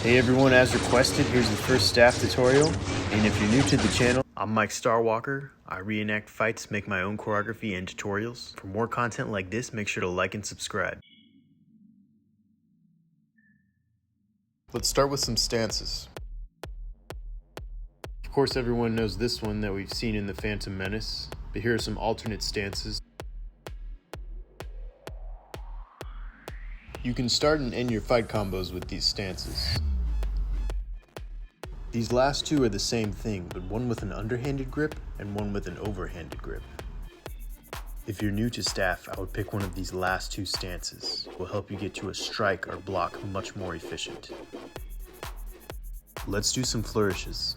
Hey everyone, as requested, here's the first staff tutorial, and if you're new to the channel, I'm Mike Starwalker. I reenact fights, make my own choreography and tutorials. For more content like this, make sure to like and subscribe. Let's start with some stances. Of course, everyone knows this one that we've seen in The Phantom Menace, but here are some alternate stances. You can start and end your fight combos with these stances. These last two are the same thing, but one with an underhanded grip and one with an overhanded grip. If you're new to staff, I would pick one of these last two stances. It will help you get to a strike or block much more efficient. Let's do some flourishes.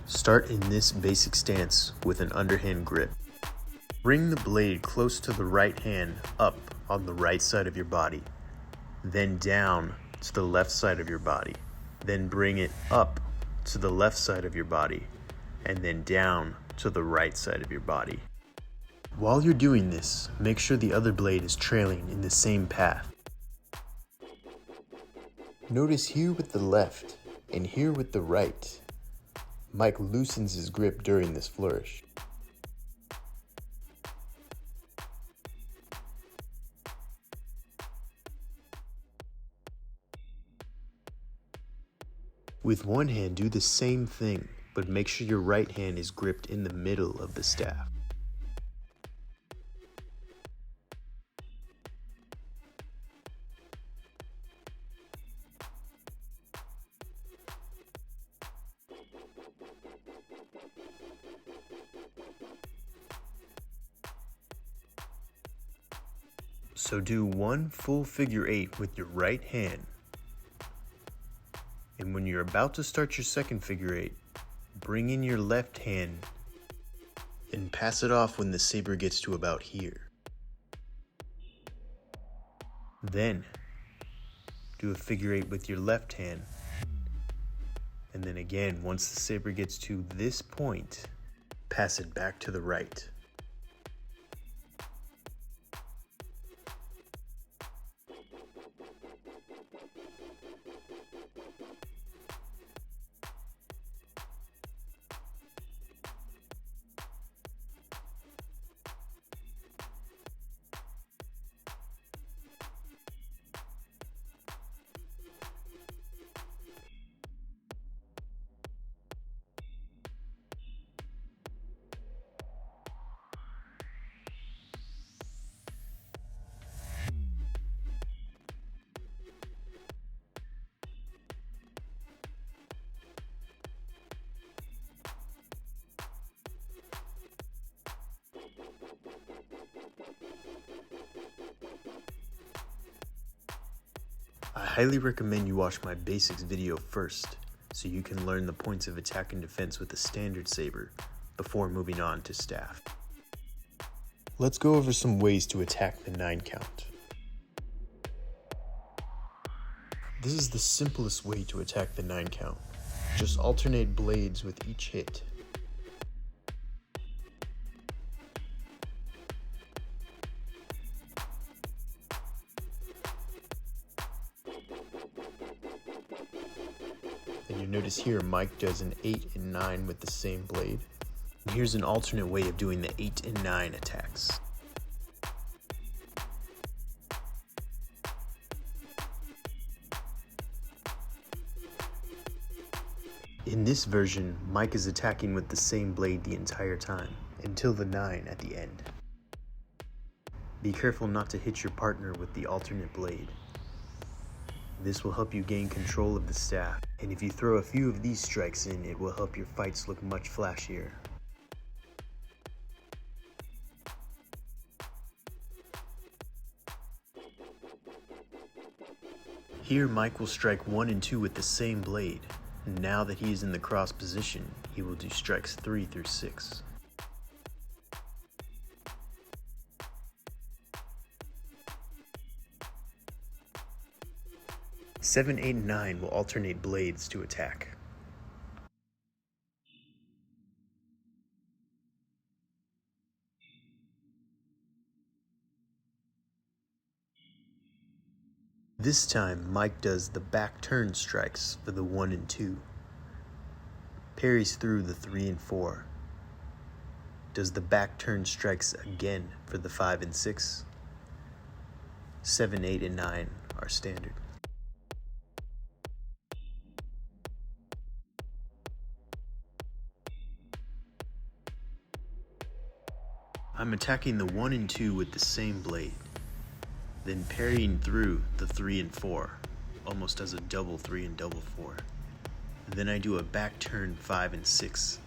Start in this basic stance with an underhand grip. Bring the blade close to the right hand up on the right side of your body, then down to the left side of your body, then bring it up to the left side of your body, and then down to the right side of your body. While you're doing this, make sure the other blade is trailing in the same path. Notice here with the left and here with the right, Mike loosens his grip during this flourish. With one hand, do the same thing, but make sure your right hand is gripped in the middle of the staff. So do one full figure 8 with your right hand. And when you're about to start your second figure 8, bring in your left hand and pass it off when the saber gets to about here. Then do a figure 8 with your left hand. And then again, once the saber gets to this point, pass it back to the right. I highly recommend you watch my basics video first, so you can learn the points of attack and defense with a standard saber before moving on to staff. Let's go over some ways to attack the 9 count. This is the simplest way to attack the 9 count. Just alternate blades with each hit. And you notice here Mike does an 8 and 9 with the same blade. And here's an alternate way of doing the 8 and 9 attacks. In this version, Mike is attacking with the same blade the entire time, until the 9 at the end. Be careful not to hit your partner with the alternate blade. This will help you gain control of the staff, and if you throw a few of these strikes in, it will help your fights look much flashier. Here Mike will strike 1 and 2 with the same blade. Now that he is in the cross position, he will do strikes 3 through 6. Seven, 8, and 9 will alternate blades to attack. This time, Mike does the back turn strikes for the 1 and 2, parries through the 3 and 4, does the back turn strikes again for the 5 and 6, 7, 8, and 9 are standard. I'm attacking the 1 and 2 with the same blade, then parrying through the 3 and 4, almost as a double 3 and double 4. Then I do a back turn 5 and 6.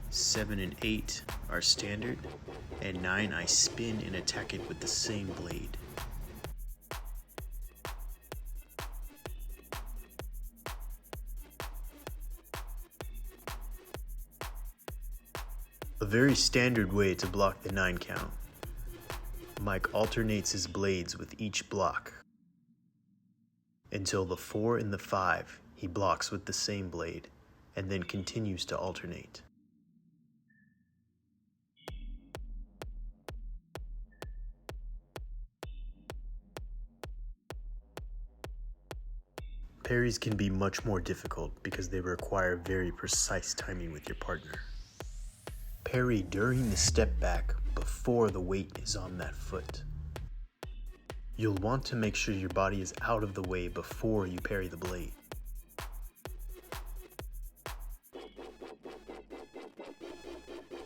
7 and 8 are standard, and 9 I spin and attack it with the same blade. A very standard way to block the 9 count. Mike alternates his blades with each block until the 4 and the 5 he blocks with the same blade and then continues to alternate. Parries can be much more difficult because they require very precise timing with your partner. Parry during the step back before the weight is on that foot. You'll want to make sure your body is out of the way before you parry the blade.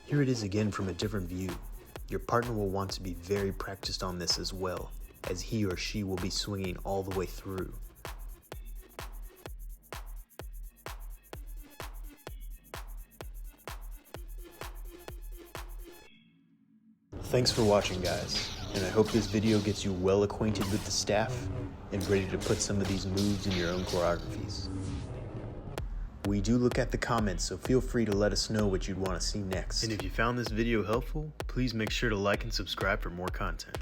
Here it is again from a different view. Your partner will want to be very practiced on this as well, as he or she will be swinging all the way through. Thanks for watching, guys, and I hope this video gets you well acquainted with the staff and ready to put some of these moves in your own choreographies. We do look at the comments, so feel free to let us know what you'd want to see next. And if you found this video helpful, please make sure to like and subscribe for more content.